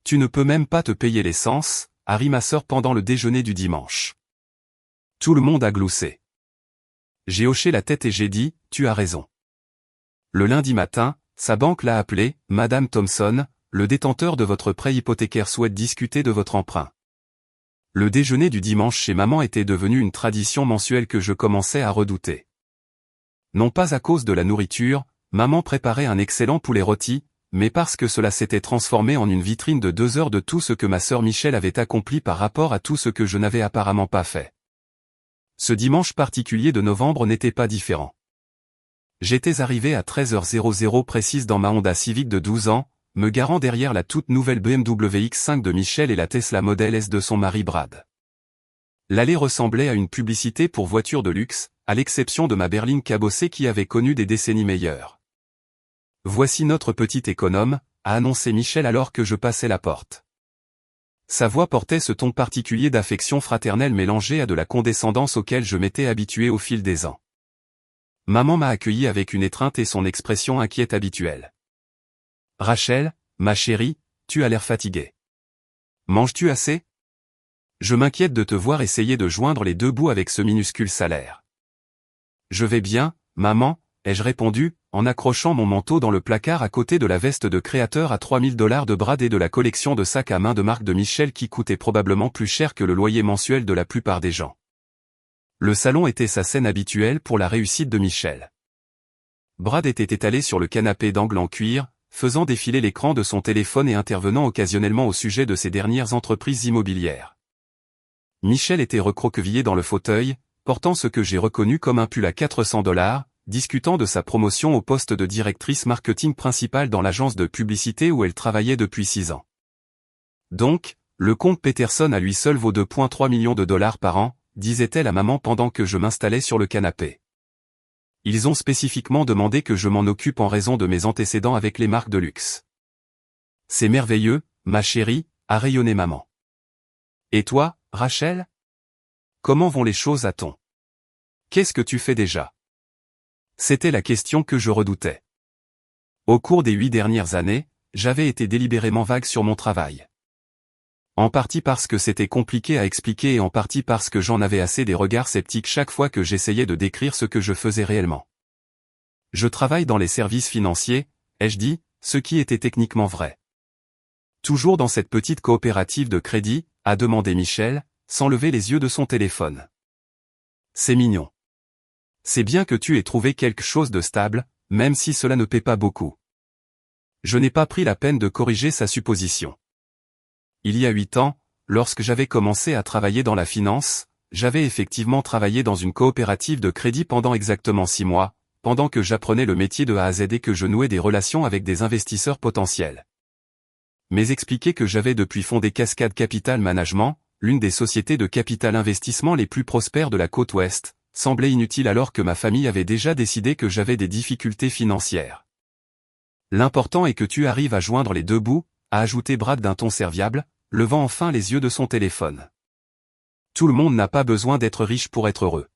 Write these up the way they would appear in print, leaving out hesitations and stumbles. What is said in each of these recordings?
Tu ne peux même pas te payer l'essence, a ri ma sœur pendant le déjeuner du dimanche. Tout le monde a gloussé. J'ai hoché la tête et j'ai dit, tu as raison. Le lundi matin, sa banque l'a appelé, Madame Thompson, le détenteur de votre prêt hypothécaire souhaite discuter de votre emprunt. Le déjeuner du dimanche chez maman était devenu une tradition mensuelle que je commençais à redouter. Non pas à cause de la nourriture, maman préparait un excellent poulet rôti, mais parce que cela s'était transformé en une vitrine de 2 heures de tout ce que ma sœur Michel avait accompli par rapport à tout ce que je n'avais apparemment pas fait. Ce dimanche particulier de novembre n'était pas différent. J'étais arrivé à 13h00 précise dans ma Honda Civic de 12 ans, me garant derrière la toute nouvelle BMW X5 de Michel et la Tesla Model S de son mari Brad. L'allée ressemblait à une publicité pour voitures de luxe, à l'exception de ma berline cabossée qui avait connu des décennies meilleures. Voici notre petit économe, a annoncé Michel alors que je passais la porte. Sa voix portait ce ton particulier d'affection fraternelle mélangé à de la condescendance auquel je m'étais habitué au fil des ans. Maman m'a accueilli avec une étreinte et son expression inquiète habituelle. « Rachel, ma chérie, tu as l'air fatiguée. Manges-tu assez ? Je m'inquiète de te voir essayer de joindre les deux bouts avec ce minuscule salaire. »« Je vais bien, maman, » ai-je répondu, en accrochant mon manteau dans le placard à côté de la veste de créateur à $3000 de Brad et de la collection de sacs à main de marque de Michel qui coûtait probablement plus cher que le loyer mensuel de la plupart des gens. Le salon était sa scène habituelle pour la réussite de Michel. Brad était étalé sur le canapé d'angle en cuir, faisant défiler l'écran de son téléphone et intervenant occasionnellement au sujet de ses dernières entreprises immobilières. Michel était recroquevillé dans le fauteuil, portant ce que j'ai reconnu comme un pull à $400, discutant de sa promotion au poste de directrice marketing principale dans l'agence de publicité où elle travaillait depuis 6 ans. Donc, le compte Peterson à lui seul vaut $2,3 millions par an, disait-elle à maman pendant que je m'installais sur le canapé. Ils ont spécifiquement demandé que je m'en occupe en raison de mes antécédents avec les marques de luxe. C'est merveilleux, ma chérie, a rayonné maman. Et toi, Rachel ? Comment vont les choses à ton ? Qu'est-ce que tu fais déjà ? C'était la question que je redoutais. Au cours des 8 dernières années, j'avais été délibérément vague sur mon travail. En partie parce que c'était compliqué à expliquer et en partie parce que j'en avais assez des regards sceptiques chaque fois que j'essayais de décrire ce que je faisais réellement. Je travaille dans les services financiers, ai-je dit, ce qui était techniquement vrai. Toujours dans cette petite coopérative de crédit, a demandé Michel, sans lever les yeux de son téléphone. C'est mignon. C'est bien que tu aies trouvé quelque chose de stable, même si cela ne paie pas beaucoup. Je n'ai pas pris la peine de corriger sa supposition. Il y a 8 ans, lorsque j'avais commencé à travailler dans la finance, j'avais effectivement travaillé dans une coopérative de crédit pendant exactement 6 mois, pendant que j'apprenais le métier de A à Z et que je nouais des relations avec des investisseurs potentiels. Mais expliquer que j'avais depuis fondé Cascade Capital Management, l'une des sociétés de capital investissement les plus prospères de la côte ouest, semblait inutile alors que ma famille avait déjà décidé que j'avais des difficultés financières. L'important est que tu arrives à joindre les deux bouts, a ajouté Brad d'un ton serviable, levant enfin les yeux de son téléphone. Tout le monde n'a pas besoin d'être riche pour être heureux.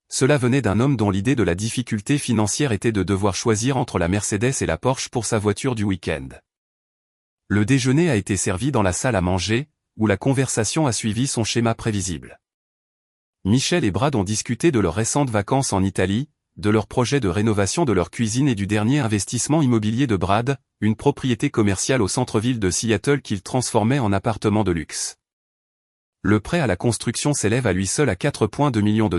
Cela venait d'un homme dont l'idée de la difficulté financière était de devoir choisir entre la Mercedes et la Porsche pour sa voiture du week-end. Le déjeuner a été servi dans la salle à manger, où la conversation a suivi son schéma prévisible. Michel et Brad ont discuté de leurs récentes vacances en Italie, de leur projet de rénovation de leur cuisine et du dernier investissement immobilier de Brad, une propriété commerciale au centre-ville de Seattle qu'il transformait en appartement de luxe. Le prêt à la construction s'élève à lui seul à $4,2 millions,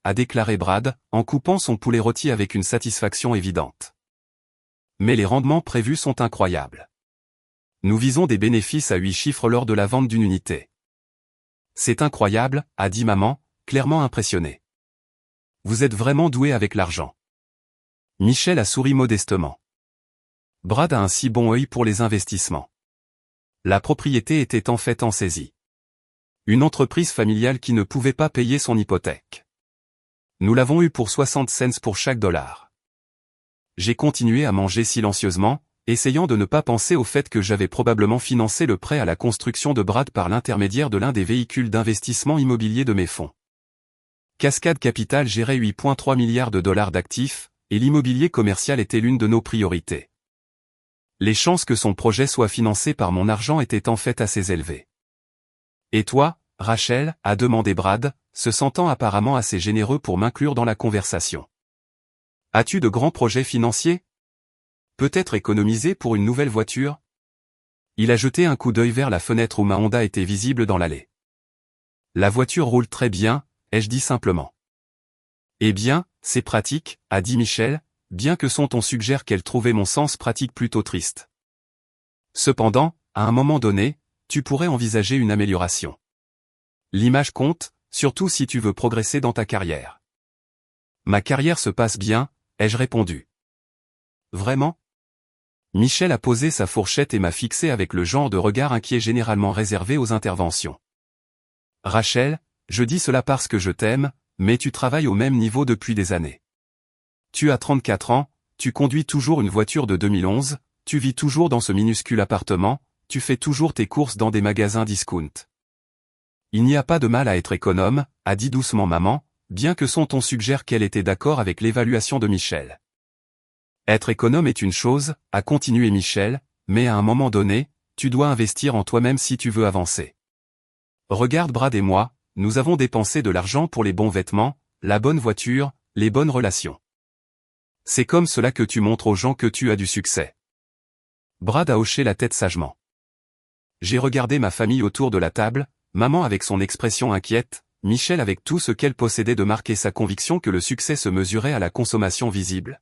a déclaré Brad, en coupant son poulet rôti avec une satisfaction évidente. Mais les rendements prévus sont incroyables. Nous visons des bénéfices à 8 chiffres lors de la vente d'une unité. C'est incroyable, a dit maman, clairement impressionnée. Vous êtes vraiment doué avec l'argent. Michel a souri modestement. Brad a un si bon œil pour les investissements. La propriété était en fait en saisie. Une entreprise familiale qui ne pouvait pas payer son hypothèque. Nous l'avons eu pour 60 cents pour chaque dollar. J'ai continué à manger silencieusement, essayant de ne pas penser au fait que j'avais probablement financé le prêt à la construction de Brad par l'intermédiaire de l'un des véhicules d'investissement immobilier de mes fonds. Cascade Capital gérait $8,3 milliards d'actifs, et l'immobilier commercial était l'une de nos priorités. Les chances que son projet soit financé par mon argent étaient en fait assez élevées. Et toi, Rachel, a demandé Brad, se sentant apparemment assez généreux pour m'inclure dans la conversation. As-tu de grands projets financiers? Peut-être économiser pour une nouvelle voiture? Il a jeté un coup d'œil vers la fenêtre où ma Honda était visible dans l'allée. La voiture roule très bien, ai-je dit simplement. Eh bien, c'est pratique, a dit Michel, bien que son ton suggère qu'elle trouvait mon sens pratique plutôt triste. Cependant, à un moment donné, tu pourrais envisager une amélioration. L'image compte, surtout si tu veux progresser dans ta carrière. Ma carrière se passe bien, ai-je répondu. Vraiment? Michel a posé sa fourchette et m'a fixé avec le genre de regard inquiet généralement réservé aux interventions. Rachel, je dis cela parce que je t'aime, mais tu travailles au même niveau depuis des années. Tu as 34 ans, tu conduis toujours une voiture de 2011, tu vis toujours dans ce minuscule appartement, tu fais toujours tes courses dans des magasins discount. Il n'y a pas de mal à être économe, a dit doucement maman, bien que son ton suggère qu'elle était d'accord avec l'évaluation de Michel. Être économe est une chose, a continué Michel, mais à un moment donné, tu dois investir en toi-même si tu veux avancer. Regarde Brad et moi, nous avons dépensé de l'argent pour les bons vêtements, la bonne voiture, les bonnes relations. C'est comme cela que tu montres aux gens que tu as du succès. Brad a hoché la tête sagement. J'ai regardé ma famille autour de la table, maman avec son expression inquiète, Michel avec tout ce qu'elle possédait de marquer sa conviction que le succès se mesurait à la consommation visible.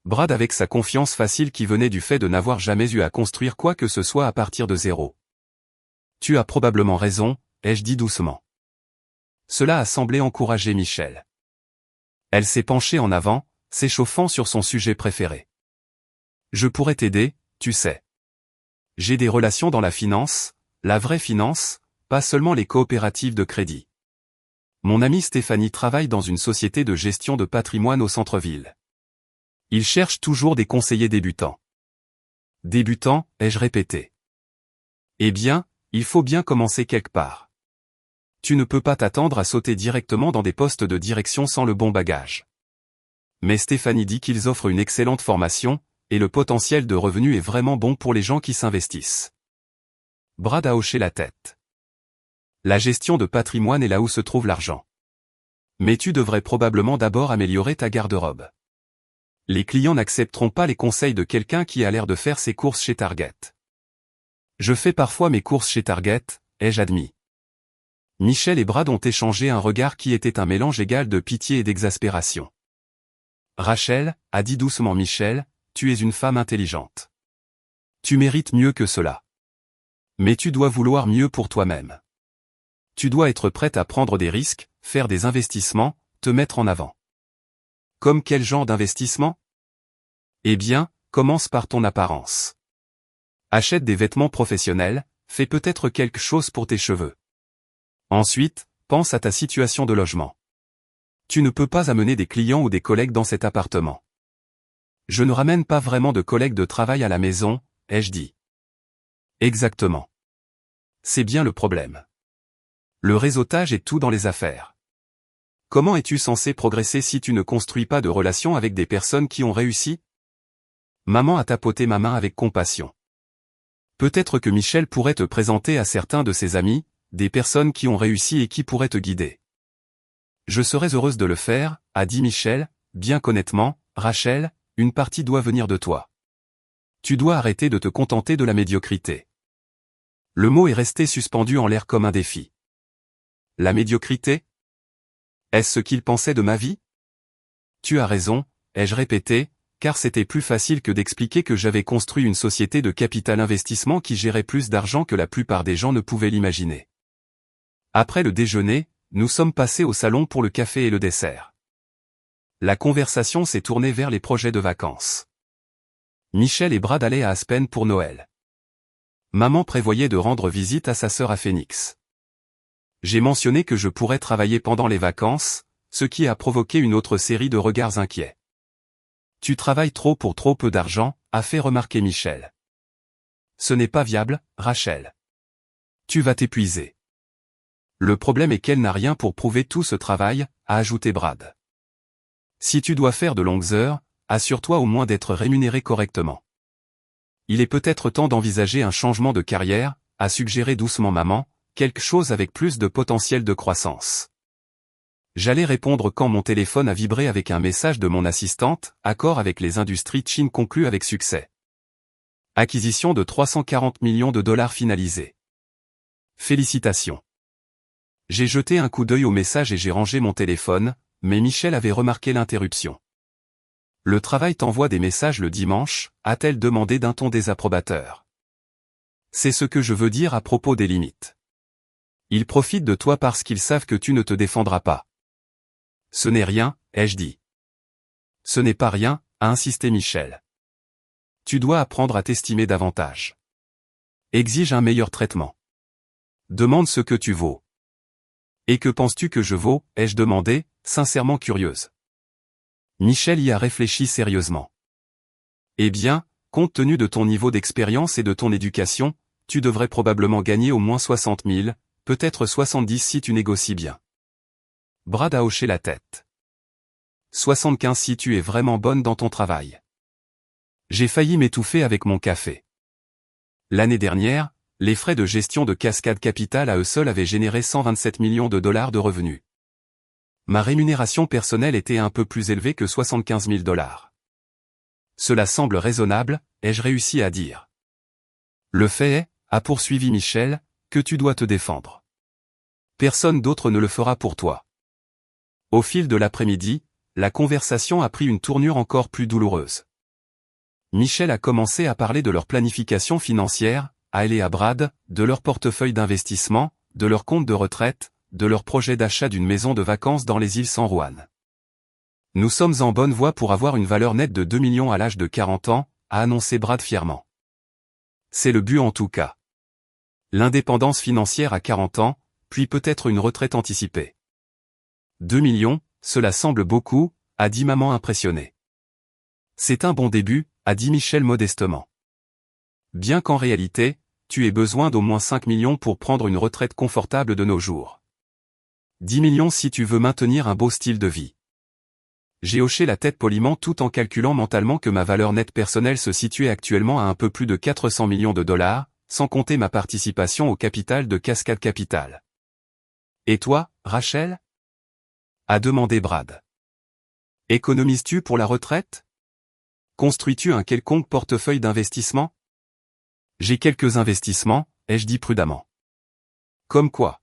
Brad avec sa confiance facile qui venait du fait de n'avoir jamais eu à construire quoi que ce soit à partir de zéro. Tu as probablement raison, ai-je dit doucement. Cela a semblé encourager Michel. Elle s'est penchée en avant, s'échauffant sur son sujet préféré. Je pourrais t'aider, tu sais. J'ai des relations dans la finance, la vraie finance, pas seulement les coopératives de crédit. Mon amie Stéphanie travaille dans une société de gestion de patrimoine au centre-ville. Il cherche toujours des conseillers débutants. Débutants, ai-je répété. Eh bien, il faut bien commencer quelque part. Tu ne peux pas t'attendre à sauter directement dans des postes de direction sans le bon bagage. Mais Stéphanie dit qu'ils offrent une excellente formation, et le potentiel de revenu est vraiment bon pour les gens qui s'investissent. Brad a hoché la tête. La gestion de patrimoine est là où se trouve l'argent. Mais tu devrais probablement d'abord améliorer ta garde-robe. Les clients n'accepteront pas les conseils de quelqu'un qui a l'air de faire ses courses chez Target. Je fais parfois mes courses chez Target, ai-je admis. Michel et Brad ont échangé un regard qui était un mélange égal de pitié et d'exaspération. Rachel, a dit doucement Michel, tu es une femme intelligente. Tu mérites mieux que cela. Mais tu dois vouloir mieux pour toi-même. Tu dois être prête à prendre des risques, faire des investissements, te mettre en avant. Comme quel genre d'investissement? Eh bien, commence par ton apparence. Achète des vêtements professionnels, fais peut-être quelque chose pour tes cheveux. Ensuite, pense à ta situation de logement. Tu ne peux pas amener des clients ou des collègues dans cet appartement. Je ne ramène pas vraiment de collègues de travail à la maison, ai-je dit. Exactement. C'est bien le problème. Le réseautage est tout dans les affaires. Comment es-tu censé progresser si tu ne construis pas de relations avec des personnes qui ont réussi? Maman a tapoté ma main avec compassion. Peut-être que Michel pourrait te présenter à certains de ses amis, des personnes qui ont réussi et qui pourraient te guider. Je serais heureuse de le faire, a dit Michel, bien qu'honnêtement, Rachel, une partie doit venir de toi. Tu dois arrêter de te contenter de la médiocrité. Le mot est resté suspendu en l'air comme un défi. La médiocrité? Est-ce ce qu'il pensait de ma vie? Tu as raison, ai-je répété, car c'était plus facile que d'expliquer que j'avais construit une société de capital investissement qui gérait plus d'argent que la plupart des gens ne pouvaient l'imaginer. Après le déjeuner, nous sommes passés au salon pour le café et le dessert. La conversation s'est tournée vers les projets de vacances. Michel et Brad allaient à Aspen pour Noël. Maman prévoyait de rendre visite à sa sœur à Phoenix. J'ai mentionné que je pourrais travailler pendant les vacances, ce qui a provoqué une autre série de regards inquiets. Tu travailles trop pour trop peu d'argent, a fait remarquer Michel. Ce n'est pas viable, Rachel. Tu vas t'épuiser. Le problème est qu'elle n'a rien pour prouver tout ce travail, a ajouté Brad. Si tu dois faire de longues heures, assure-toi au moins d'être rémunéré correctement. il est peut-être temps d'envisager un changement de carrière, a suggéré doucement maman, quelque chose avec plus de potentiel de croissance. J'allais répondre quand mon téléphone a vibré avec un message de mon assistante, accord avec les industries Chine conclu avec succès. Acquisition de 340 millions de dollars finalisée. Félicitations. J'ai jeté un coup d'œil au message et j'ai rangé mon téléphone, mais Michel avait remarqué l'interruption. Le travail t'envoie des messages le dimanche, a-t-elle demandé d'un ton désapprobateur. C'est ce que je veux dire à propos des limites. Ils profitent de toi parce qu'ils savent que tu ne te défendras pas. Ce n'est rien, ai-je dit. Ce n'est pas rien, a insisté Michel. Tu dois apprendre à t'estimer davantage. Exige un meilleur traitement. Demande ce que tu vaux. Et que penses-tu que je vaux, ai-je demandé, sincèrement curieuse. Michel y a réfléchi sérieusement. Eh bien, compte tenu de ton niveau d'expérience et de ton éducation, tu devrais probablement gagner au moins 60 000, peut-être 70 si tu négocies bien. Brad a hoché la tête. 75 si tu es vraiment bonne dans ton travail. J'ai failli m'étouffer avec mon café. L'année dernière, les frais de gestion de Cascade Capital à eux seuls avaient généré 127 millions de dollars de revenus. Ma rémunération personnelle était un peu plus élevée que 75 000 dollars. Cela semble raisonnable, ai-je réussi à dire. Le fait est, a poursuivi Michel, que tu dois te défendre. Personne d'autre ne le fera pour toi. Au fil de l'après-midi, la conversation a pris une tournure encore plus douloureuse. Michel a commencé à parler de leur planification financière, à elle et à Brad, de leur portefeuille d'investissement, de leur compte de retraite, de leur projet d'achat d'une maison de vacances dans les îles San Juan. Nous sommes en bonne voie pour avoir une valeur nette de 2 millions à l'âge de 40 ans, a annoncé Brad fièrement. C'est le but en tout cas. L'indépendance financière à 40 ans, puis peut-être une retraite anticipée. 2 millions, cela semble beaucoup, a dit maman impressionnée. C'est un bon début, a dit Michel modestement. Bien qu'en réalité, tu aies besoin d'au moins 5 millions pour prendre une retraite confortable de nos jours. 10 millions si tu veux maintenir un beau style de vie. J'ai hoché la tête poliment tout en calculant mentalement que ma valeur nette personnelle se situait actuellement à un peu plus de 400 millions de dollars, sans compter ma participation au capital de Cascade Capital. Et toi, Rachel ? A demandé Brad. Économises-tu pour la retraite ? Construis-tu un quelconque portefeuille d'investissement ? J'ai quelques investissements, ai-je dit prudemment. Comme quoi ?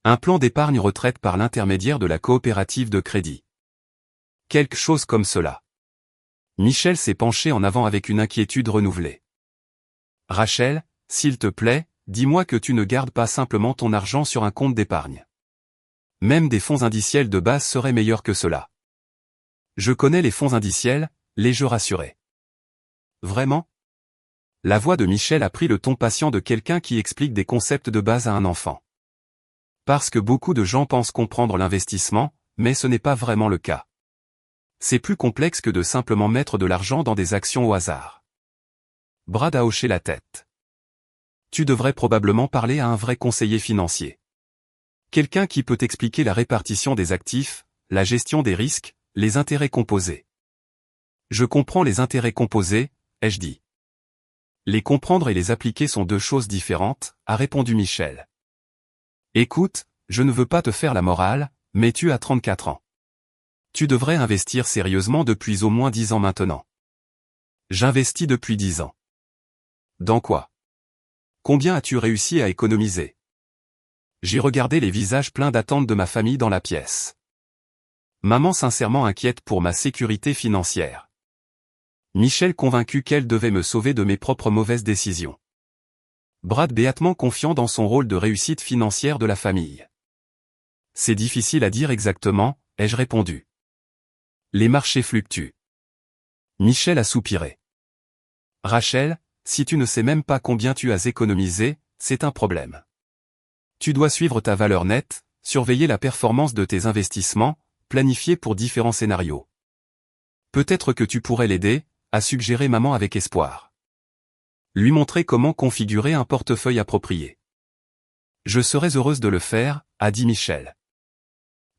Un plan d'épargne retraite par l'intermédiaire de la coopérative de crédit. Quelque chose comme cela. Michel s'est penché en avant avec une inquiétude renouvelée. Rachel, s'il te plaît, dis-moi que tu ne gardes pas simplement ton argent sur un compte d'épargne. Même des fonds indiciels de base seraient meilleurs que cela. Je connais les fonds indiciels, l'ai-je rassuré. Vraiment ? La voix de Michel a pris le ton patient de quelqu'un qui explique des concepts de base à un enfant. Parce que beaucoup de gens pensent comprendre l'investissement, mais ce n'est pas vraiment le cas. C'est plus complexe que de simplement mettre de l'argent dans des actions au hasard. Brad a hoché la tête. Tu devrais probablement parler à un vrai conseiller financier. Quelqu'un qui peut expliquer la répartition des actifs, la gestion des risques, les intérêts composés. Je comprends les intérêts composés, ai-je dit. Les comprendre et les appliquer sont deux choses différentes, a répondu Michel. Écoute, je ne veux pas te faire la morale, mais tu as 34 ans. Tu devrais investir sérieusement depuis au moins 10 ans maintenant. J'investis depuis 10 ans. Dans quoi ? Combien as-tu réussi à économiser ? J'ai regardé les visages pleins d'attente de ma famille dans la pièce. Maman sincèrement inquiète pour ma sécurité financière. Michel convaincu qu'elle devait me sauver de mes propres mauvaises décisions. Brad béatement confiant dans son rôle de réussite financière de la famille. C'est difficile à dire exactement, ai-je répondu. Les marchés fluctuent. Michel a soupiré. Rachel, si tu ne sais même pas combien tu as économisé, c'est un problème. Tu dois suivre ta valeur nette, surveiller la performance de tes investissements, planifier pour différents scénarios. Peut-être que tu pourrais l'aider, a suggéré maman avec espoir. Lui montrer comment configurer un portefeuille approprié. Je serais heureuse de le faire, a dit Michel.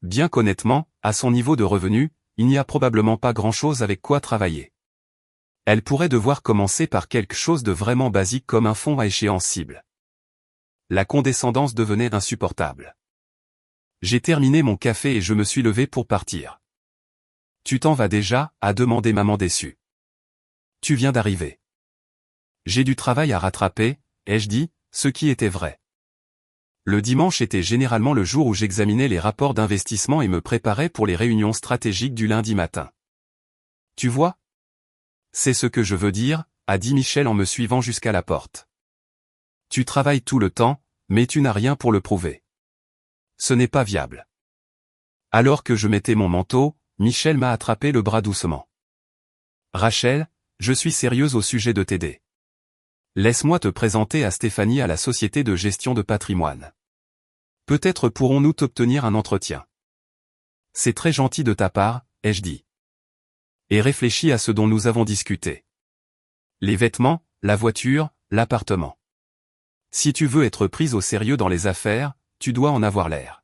Bien qu'honnêtement, à son niveau de revenu, il n'y a probablement pas grand-chose avec quoi travailler. Elle pourrait devoir commencer par quelque chose de vraiment basique comme un fonds à échéance cible. La condescendance devenait insupportable. J'ai terminé mon café et je me suis levé pour partir. Tu t'en vas déjà, a demandé maman déçue. Tu viens d'arriver. J'ai du travail à rattraper, ai-je dit, ce qui était vrai. Le dimanche était généralement le jour où j'examinais les rapports d'investissement et me préparais pour les réunions stratégiques du lundi matin. Tu vois? C'est ce que je veux dire, a dit Michel en me suivant jusqu'à la porte. Tu travailles tout le temps, mais tu n'as rien pour le prouver. Ce n'est pas viable. Alors que je mettais mon manteau, Michel m'a attrapé le bras doucement. Rachel, je suis sérieuse au sujet de t'aider. Laisse-moi te présenter à Stéphanie à la société de gestion de patrimoine. Peut-être pourrons-nous t'obtenir un entretien. C'est très gentil de ta part, ai-je dit. Et réfléchis à ce dont nous avons discuté. Les vêtements, la voiture, l'appartement. Si tu veux être prise au sérieux dans les affaires, tu dois en avoir l'air.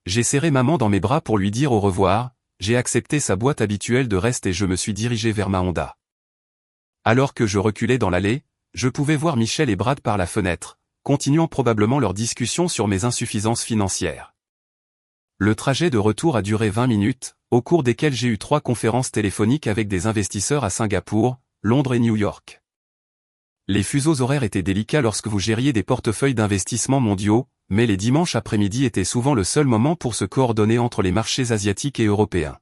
J'ai serré maman dans mes bras pour lui dire au revoir, j'ai accepté sa boîte habituelle de reste et je me suis dirigé vers ma Honda. Alors que je reculais dans l'allée, je pouvais voir Michel et Brad par la fenêtre, continuant probablement leur discussion sur mes insuffisances financières. Le trajet de retour a duré 20 minutes, au cours desquelles j'ai eu 3 conférences téléphoniques avec des investisseurs à Singapour, Londres et New York. Les fuseaux horaires étaient délicats lorsque vous gériez des portefeuilles d'investissement mondiaux, mais les dimanches après-midi étaient souvent le seul moment pour se coordonner entre les marchés asiatiques et européens.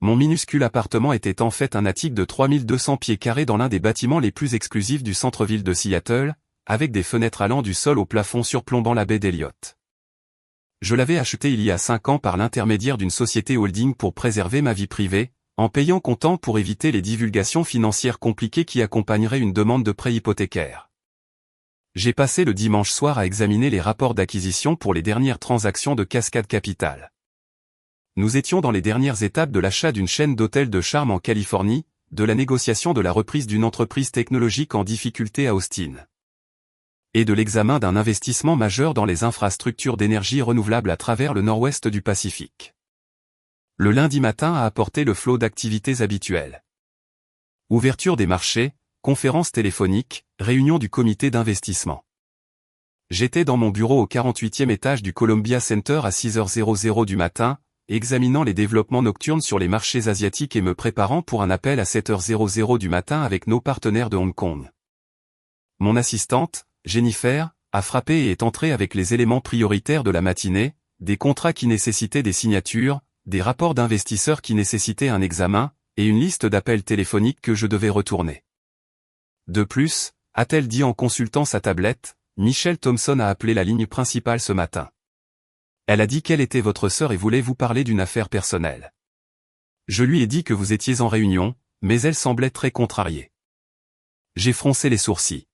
Mon minuscule appartement était en fait un attique de 3200 pieds carrés dans l'un des bâtiments les plus exclusifs du centre-ville de Seattle, avec des fenêtres allant du sol au plafond surplombant la baie d'Elliott. Je l'avais acheté il y a 5 ans par l'intermédiaire d'une société holding pour préserver ma vie privée, en payant comptant pour éviter les divulgations financières compliquées qui accompagneraient une demande de prêt hypothécaire. J'ai passé le dimanche soir à examiner les rapports d'acquisition pour les dernières transactions de Cascade Capital. Nous étions dans les dernières étapes de l'achat d'une chaîne d'hôtels de charme en Californie, de la négociation de la reprise d'une entreprise technologique en difficulté à Austin, et de l'examen d'un investissement majeur dans les infrastructures d'énergie renouvelable à travers le nord-ouest du Pacifique. Le lundi matin a apporté le flot d'activités habituelles. Ouverture des marchés, conférences téléphoniques, réunion du comité d'investissement. J'étais dans mon bureau au 48e étage du Columbia Center à 6h00 du matin, examinant les développements nocturnes sur les marchés asiatiques et me préparant pour un appel à 7h00 du matin avec nos partenaires de Hong Kong. Mon assistante, Jennifer, a frappé et est entrée avec les éléments prioritaires de la matinée, des contrats qui nécessitaient des signatures, des rapports d'investisseurs qui nécessitaient un examen, et une liste d'appels téléphoniques que je devais retourner. De plus, a-t-elle dit en consultant sa tablette, Michel Thompson a appelé la ligne principale ce matin. Elle a dit qu'elle était votre sœur et voulait vous parler d'une affaire personnelle. Je lui ai dit que vous étiez en réunion, mais elle semblait très contrariée. J'ai froncé les sourcils.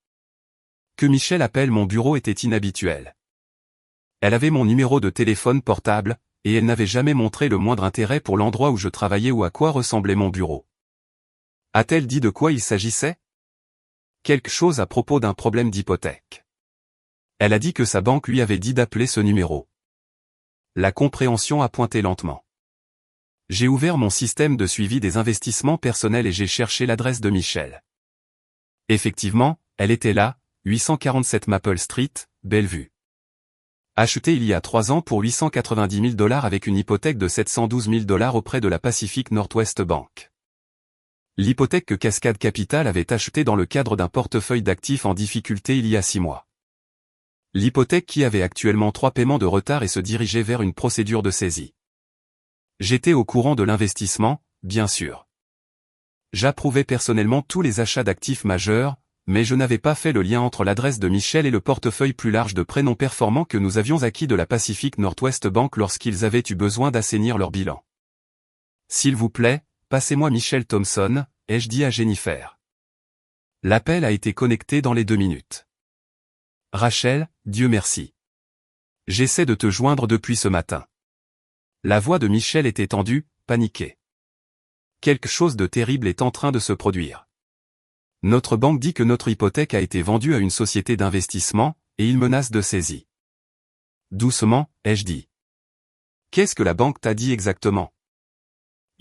Que Michel appelle mon bureau était inhabituel. Elle avait mon numéro de téléphone portable, et elle n'avait jamais montré le moindre intérêt pour l'endroit où je travaillais ou à quoi ressemblait mon bureau. A-t-elle dit de quoi il s'agissait? Quelque chose à propos d'un problème d'hypothèque. Elle a dit que sa banque lui avait dit d'appeler ce numéro. La compréhension a pointé lentement. J'ai ouvert mon système de suivi des investissements personnels et j'ai cherché l'adresse de Michel. Effectivement, elle était là, 847 Maple Street, Bellevue. Acheté il y a 3 ans pour $890 000 avec une hypothèque de $712 000 auprès de la Pacific Northwest Bank. L'hypothèque que Cascade Capital avait achetée dans le cadre d'un portefeuille d'actifs en difficulté il y a 6 mois. L'hypothèque qui avait actuellement 3 paiements de retard et se dirigeait vers une procédure de saisie. J'étais au courant de l'investissement, bien sûr. J'approuvais personnellement tous les achats d'actifs majeurs, mais je n'avais pas fait le lien entre l'adresse de Michel et le portefeuille plus large de prêts non performants que nous avions acquis de la Pacific Northwest Bank lorsqu'ils avaient eu besoin d'assainir leur bilan. S'il vous plaît, passez-moi Michel Thompson, ai-je dit à Jennifer. L'appel a été connecté dans les 2 minutes. Rachel, Dieu merci. J'essaie de te joindre depuis ce matin. La voix de Michel était tendue, paniquée. Quelque chose de terrible est en train de se produire. Notre banque dit que notre hypothèque a été vendue à une société d'investissement, et il menace de saisie. Doucement, ai-je dit. Qu'est-ce que la banque t'a dit exactement?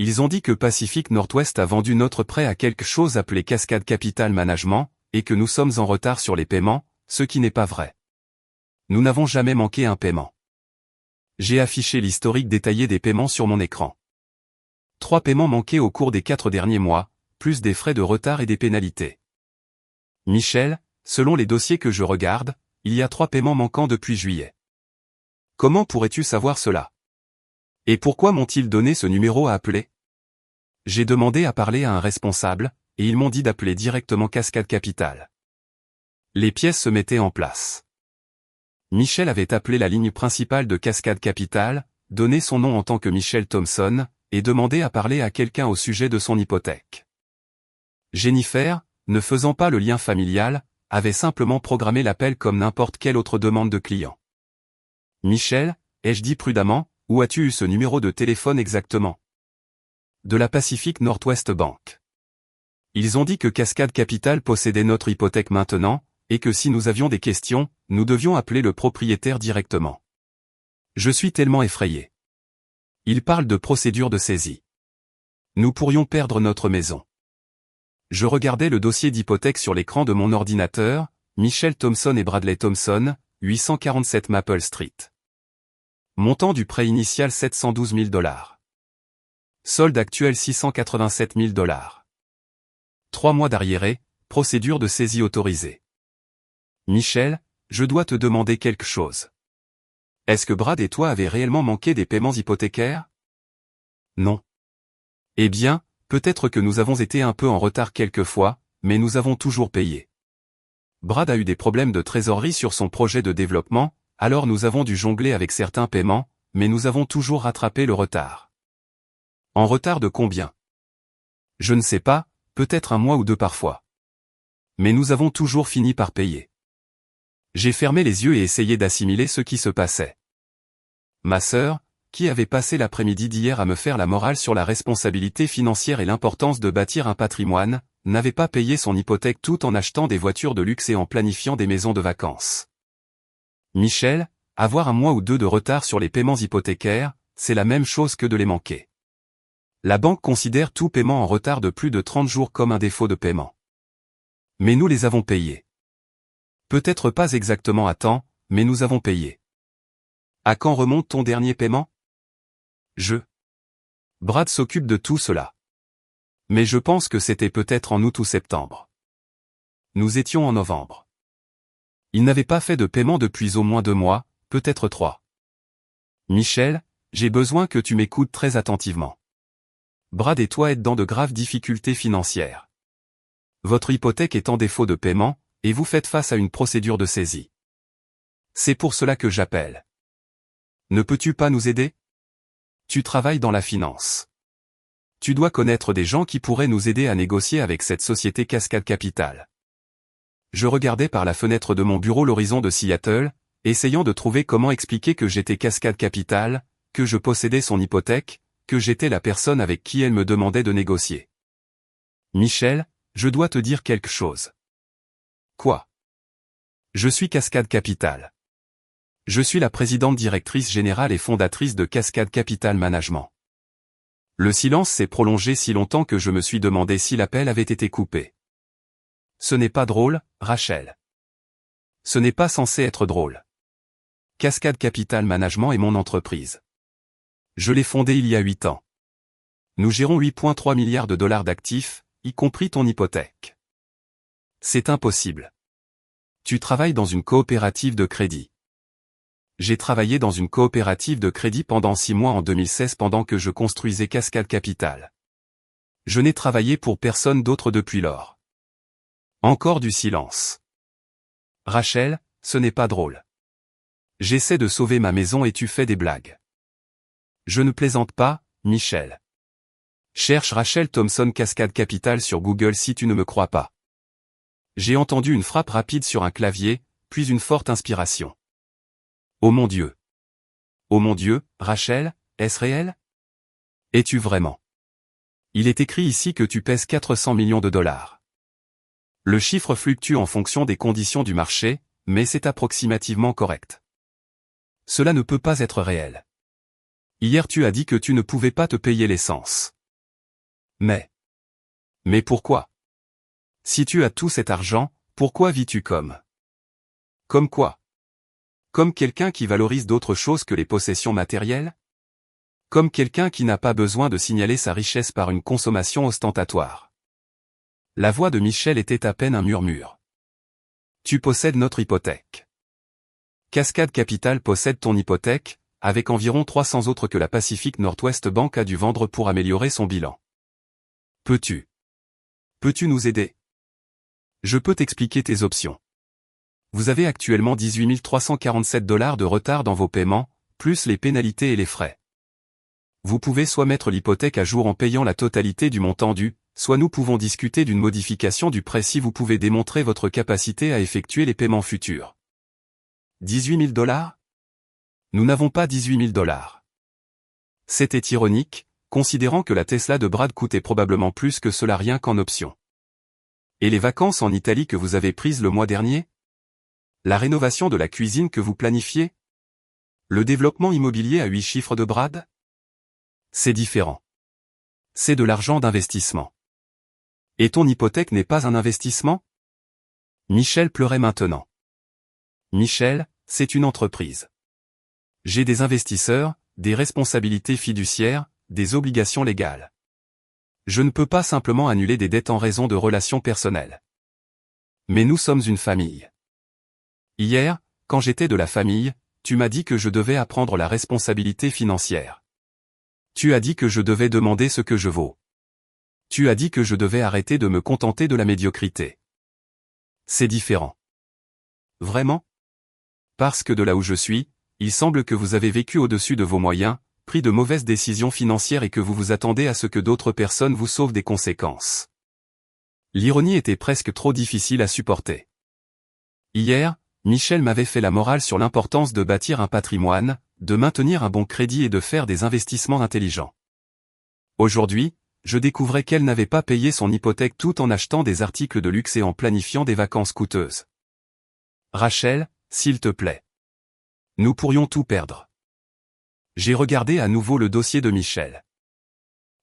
Ils ont dit que Pacific Northwest a vendu notre prêt à quelque chose appelé Cascade Capital Management, et que nous sommes en retard sur les paiements, ce qui n'est pas vrai. Nous n'avons jamais manqué un paiement. J'ai affiché l'historique détaillé des paiements sur mon écran. 3 paiements manqués au cours des 4 derniers mois, plus des frais de retard et des pénalités. Michel, selon les dossiers que je regarde, il y a 3 paiements manquants depuis juillet. Comment pourrais-tu savoir cela? Et pourquoi m'ont-ils donné ce numéro à appeler? J'ai demandé à parler à un responsable, et ils m'ont dit d'appeler directement Cascade Capital. Les pièces se mettaient en place. Michel avait appelé la ligne principale de Cascade Capital, donné son nom en tant que Michel Thompson, et demandé à parler à quelqu'un au sujet de son hypothèque. Jennifer, ne faisant pas le lien familial, avait simplement programmé l'appel comme n'importe quelle autre demande de client. Michel, ai-je dit prudemment, où as-tu eu ce numéro de téléphone exactement? De la Pacific Northwest Bank. Ils ont dit que Cascade Capital possédait notre hypothèque maintenant, et que si nous avions des questions, nous devions appeler le propriétaire directement. Je suis tellement effrayé. Ils parlent de procédure de saisie. Nous pourrions perdre notre maison. Je regardais le dossier d'hypothèque sur l'écran de mon ordinateur, Michel Thompson et Bradley Thompson, 847 Maple Street. Montant du prêt initial 712 000 $. Solde actuel 687 000 $. 3 mois d'arriéré, procédure de saisie autorisée. Michel, je dois te demander quelque chose. Est-ce que Brad et toi avez réellement manqué des paiements hypothécaires? Non. Eh bien, peut-être que nous avons été un peu en retard quelquefois, mais nous avons toujours payé. Brad a eu des problèmes de trésorerie sur son projet de développement, alors nous avons dû jongler avec certains paiements, mais nous avons toujours rattrapé le retard. En retard de combien? Je ne sais pas, peut-être 1 mois ou 2 parfois. Mais nous avons toujours fini par payer. J'ai fermé les yeux et essayé d'assimiler ce qui se passait. Ma sœur, qui avait passé l'après-midi d'hier à me faire la morale sur la responsabilité financière et l'importance de bâtir un patrimoine, n'avait pas payé son hypothèque tout en achetant des voitures de luxe et en planifiant des maisons de vacances. Michel, avoir 1 mois ou 2 de retard sur les paiements hypothécaires, c'est la même chose que de les manquer. La banque considère tout paiement en retard de plus de 30 jours comme un défaut de paiement. Mais nous les avons payés. Peut-être pas exactement à temps, mais nous avons payé. À quand remonte ton dernier paiement? Brad s'occupe de tout cela. Mais je pense que c'était peut-être en août ou septembre. Nous étions en novembre. Il n'avait pas fait de paiement depuis au moins 2 mois, peut-être 3. Michel, j'ai besoin que tu m'écoutes très attentivement. Brad et toi êtes dans de graves difficultés financières. Votre hypothèque est en défaut de paiement, et vous faites face à une procédure de saisie. C'est pour cela que j'appelle. Ne peux-tu pas nous aider? Tu travailles dans la finance. Tu dois connaître des gens qui pourraient nous aider à négocier avec cette société Cascade Capital. Je regardais par la fenêtre de mon bureau l'horizon de Seattle, essayant de trouver comment expliquer que j'étais Cascade Capital, que je possédais son hypothèque, que j'étais la personne avec qui elle me demandait de négocier. Michel, je dois te dire quelque chose. Quoi? Je suis Cascade Capital. Je suis la présidente directrice générale et fondatrice de Cascade Capital Management. Le silence s'est prolongé si longtemps que je me suis demandé si l'appel avait été coupé. Ce n'est pas drôle, Rachel. Ce n'est pas censé être drôle. Cascade Capital Management est mon entreprise. Je l'ai fondée il y a 8 ans. Nous gérons 8,3 milliards de dollars d'actifs, y compris ton hypothèque. C'est impossible. Tu travailles dans une coopérative de crédit. J'ai travaillé dans une coopérative de crédit pendant 6 mois en 2016 pendant que je construisais Cascade Capital. Je n'ai travaillé pour personne d'autre depuis lors. Encore du silence. Rachel, ce n'est pas drôle. J'essaie de sauver ma maison et tu fais des blagues. Je ne plaisante pas, Michel. Cherche Rachel Thompson Cascade Capital sur Google si tu ne me crois pas. J'ai entendu une frappe rapide sur un clavier, puis une forte inspiration. Oh mon Dieu. Oh mon Dieu, Rachel, est-ce réel? Es-tu vraiment? Il est écrit ici que tu pèses 400 millions de dollars. Le chiffre fluctue en fonction des conditions du marché, mais c'est approximativement correct. Cela ne peut pas être réel. Hier tu as dit que tu ne pouvais pas te payer l'essence. Mais pourquoi? Si tu as tout cet argent, pourquoi vis-tu comme? Comme quoi? Comme quelqu'un qui valorise d'autres choses que les possessions matérielles? Comme quelqu'un qui n'a pas besoin de signaler sa richesse par une consommation ostentatoire. La voix de Michel était à peine un murmure. Tu possèdes notre hypothèque. Cascade Capital possède ton hypothèque, avec environ 300 autres que la Pacific Northwest Bank a dû vendre pour améliorer son bilan. Peux-tu nous aider? Je peux t'expliquer tes options. Vous avez actuellement 18 347 $ de retard dans vos paiements, plus les pénalités et les frais. Vous pouvez soit mettre l'hypothèque à jour en payant la totalité du montant dû, soit nous pouvons discuter d'une modification du prêt si vous pouvez démontrer votre capacité à effectuer les paiements futurs. 18 000 $? Nous n'avons pas 18 000 $. C'était ironique, considérant que la Tesla de Brad coûtait probablement plus que cela rien qu'en option. Et les vacances en Italie que vous avez prises le mois dernier? La rénovation de la cuisine que vous planifiez? Le développement immobilier à 8 chiffres de Brad? C'est différent. C'est de l'argent d'investissement. Et ton hypothèque n'est pas un investissement? Michel pleurait maintenant. Michel, c'est une entreprise. J'ai des investisseurs, des responsabilités fiduciaires, des obligations légales. Je ne peux pas simplement annuler des dettes en raison de relations personnelles. Mais nous sommes une famille. Hier, quand j'étais de la famille, tu m'as dit que je devais apprendre la responsabilité financière. Tu as dit que je devais demander ce que je vaux. Tu as dit que je devais arrêter de me contenter de la médiocrité. C'est différent. Vraiment? Parce que de là où je suis, il semble que vous avez vécu au-dessus de vos moyens, pris de mauvaises décisions financières et que vous vous attendez à ce que d'autres personnes vous sauvent des conséquences. L'ironie était presque trop difficile à supporter. Hier, Michel m'avait fait la morale sur l'importance de bâtir un patrimoine, de maintenir un bon crédit et de faire des investissements intelligents. Aujourd'hui, je découvrais qu'elle n'avait pas payé son hypothèque tout en achetant des articles de luxe et en planifiant des vacances coûteuses. Rachel, s'il te plaît. Nous pourrions tout perdre. J'ai regardé à nouveau le dossier de Michel.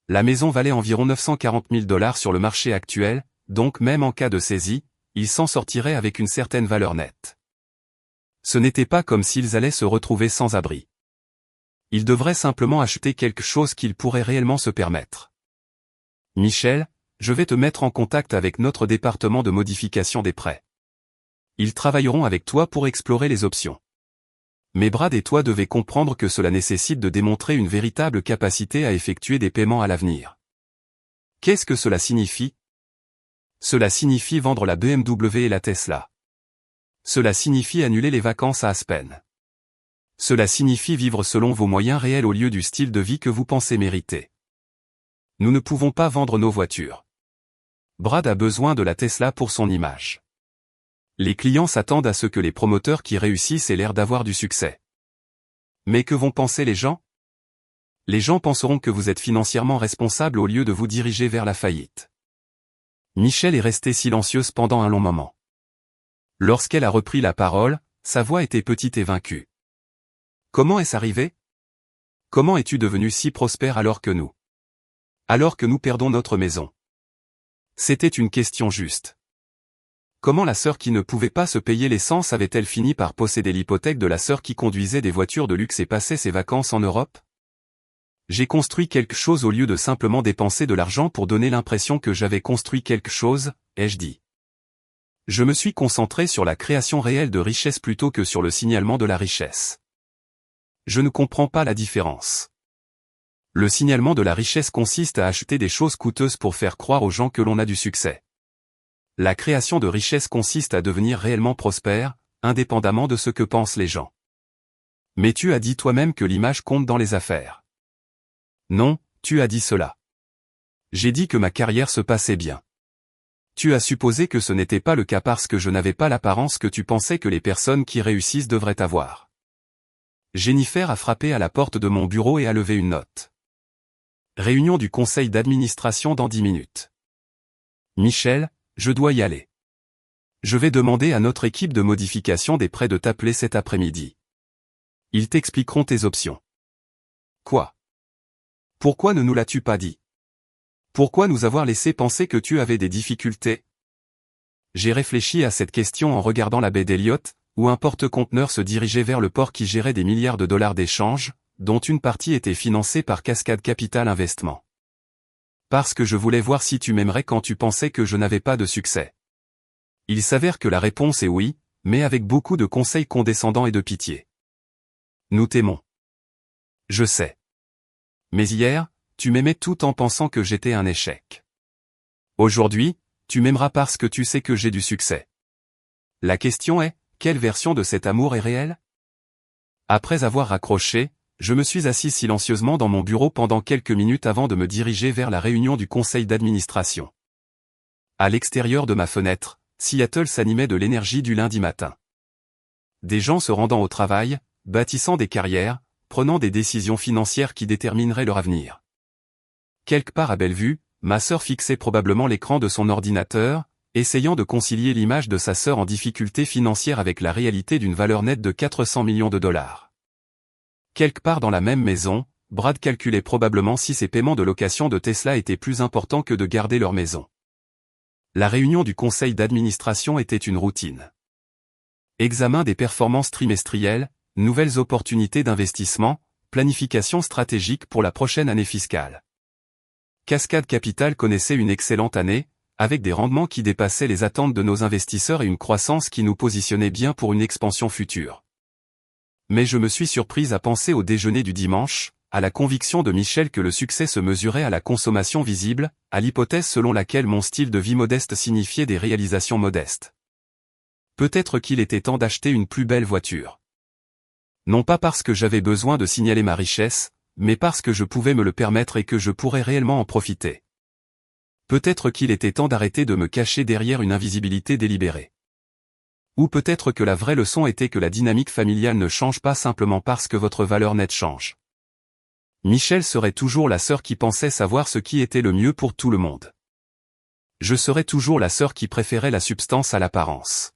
La maison valait environ 940 000 $ sur le marché actuel, donc même en cas de saisie, il s'en sortirait avec une certaine valeur nette. Ce n'était pas comme s'ils allaient se retrouver sans abri. Ils devraient simplement acheter quelque chose qu'ils pourraient réellement se permettre. Michel, je vais te mettre en contact avec notre département de modification des prêts. Ils travailleront avec toi pour explorer les options. Mais Brad et toi devez comprendre que cela nécessite de démontrer une véritable capacité à effectuer des paiements à l'avenir. Qu'est-ce que cela signifie? Cela signifie vendre la BMW et la Tesla. Cela signifie annuler les vacances à Aspen. Cela signifie vivre selon vos moyens réels au lieu du style de vie que vous pensez mériter. Nous ne pouvons pas vendre nos voitures. Brad a besoin de la Tesla pour son image. Les clients s'attendent à ce que les promoteurs qui réussissent aient l'air d'avoir du succès. Mais que vont penser les gens? Les gens penseront que vous êtes financièrement responsable au lieu de vous diriger vers la faillite. Michel est restée silencieuse pendant un long moment. Lorsqu'elle a repris la parole, sa voix était petite et vaincue. Comment est-ce arrivé? Comment es-tu devenu si prospère alors que nous perdons notre maison? C'était une question juste. Comment la sœur qui ne pouvait pas se payer l'essence avait-elle fini par posséder l'hypothèque de la sœur qui conduisait des voitures de luxe et passait ses vacances en Europe? J'ai construit quelque chose au lieu de simplement dépenser de l'argent pour donner l'impression que j'avais construit quelque chose, ai-je dit. Je me suis concentré sur la création réelle de richesse plutôt que sur le signalement de la richesse. Je ne comprends pas la différence. Le signalement de la richesse consiste à acheter des choses coûteuses pour faire croire aux gens que l'on a du succès. La création de richesse consiste à devenir réellement prospère, indépendamment de ce que pensent les gens. Mais tu as dit toi-même que l'image compte dans les affaires. Non, tu as dit cela. J'ai dit que ma carrière se passait bien. Tu as supposé que ce n'était pas le cas parce que je n'avais pas l'apparence que tu pensais que les personnes qui réussissent devraient avoir. Jennifer a frappé à la porte de mon bureau et a levé une note. Réunion du conseil d'administration dans 10 minutes. Michel, je dois y aller. Je vais demander à notre équipe de modification des prêts de t'appeler cet après-midi. Ils t'expliqueront tes options. Quoi? Pourquoi ne nous l'as-tu pas dit? Pourquoi nous avoir laissé penser que tu avais des difficultés? J'ai réfléchi à cette question en regardant la baie d'Elliott, où un porte-conteneur se dirigeait vers le port qui gérait des milliards de dollars d'échanges, dont une partie était financée par Cascade Capital Investment. Parce que je voulais voir si tu m'aimerais quand tu pensais que je n'avais pas de succès. Il s'avère que la réponse est oui, mais avec beaucoup de conseils condescendants et de pitié. Nous t'aimons. Je sais. Mais hier, tu m'aimais tout en pensant que j'étais un échec. Aujourd'hui, tu m'aimeras parce que tu sais que j'ai du succès. La question est, quelle version de cet amour est réelle? Après avoir raccroché, je me suis assis silencieusement dans mon bureau pendant quelques minutes avant de me diriger vers la réunion du conseil d'administration. À l'extérieur de ma fenêtre, Seattle s'animait de l'énergie du lundi matin. Des gens se rendant au travail, bâtissant des carrières, prenant des décisions financières qui détermineraient leur avenir. Quelque part à Bellevue, ma sœur fixait probablement l'écran de son ordinateur, essayant de concilier l'image de sa sœur en difficulté financière avec la réalité d'une valeur nette de 400 millions de dollars. Quelque part dans la même maison, Brad calculait probablement si ses paiements de location de Tesla étaient plus importants que de garder leur maison. La réunion du conseil d'administration était une routine. Examen des performances trimestrielles, nouvelles opportunités d'investissement, planification stratégique pour la prochaine année fiscale. Cascade Capital connaissait une excellente année, avec des rendements qui dépassaient les attentes de nos investisseurs et une croissance qui nous positionnait bien pour une expansion future. Mais je me suis surprise à penser au déjeuner du dimanche, à la conviction de Michel que le succès se mesurait à la consommation visible, à l'hypothèse selon laquelle mon style de vie modeste signifiait des réalisations modestes. Peut-être qu'il était temps d'acheter une plus belle voiture. Non pas parce que j'avais besoin de signaler ma richesse, mais parce que je pouvais me le permettre et que je pourrais réellement en profiter. Peut-être qu'il était temps d'arrêter de me cacher derrière une invisibilité délibérée. Ou peut-être que la vraie leçon était que la dynamique familiale ne change pas simplement parce que votre valeur nette change. Michel serait toujours la sœur qui pensait savoir ce qui était le mieux pour tout le monde. Je serais toujours la sœur qui préférait la substance à l'apparence.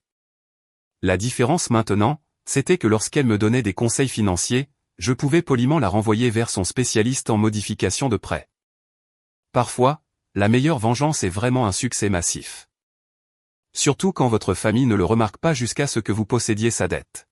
La différence maintenant, c'était que lorsqu'elle me donnait des conseils financiers, je pouvais poliment la renvoyer vers son spécialiste en modification de prêt. Parfois, la meilleure vengeance est vraiment un succès massif. Surtout quand votre famille ne le remarque pas jusqu'à ce que vous possédiez sa dette.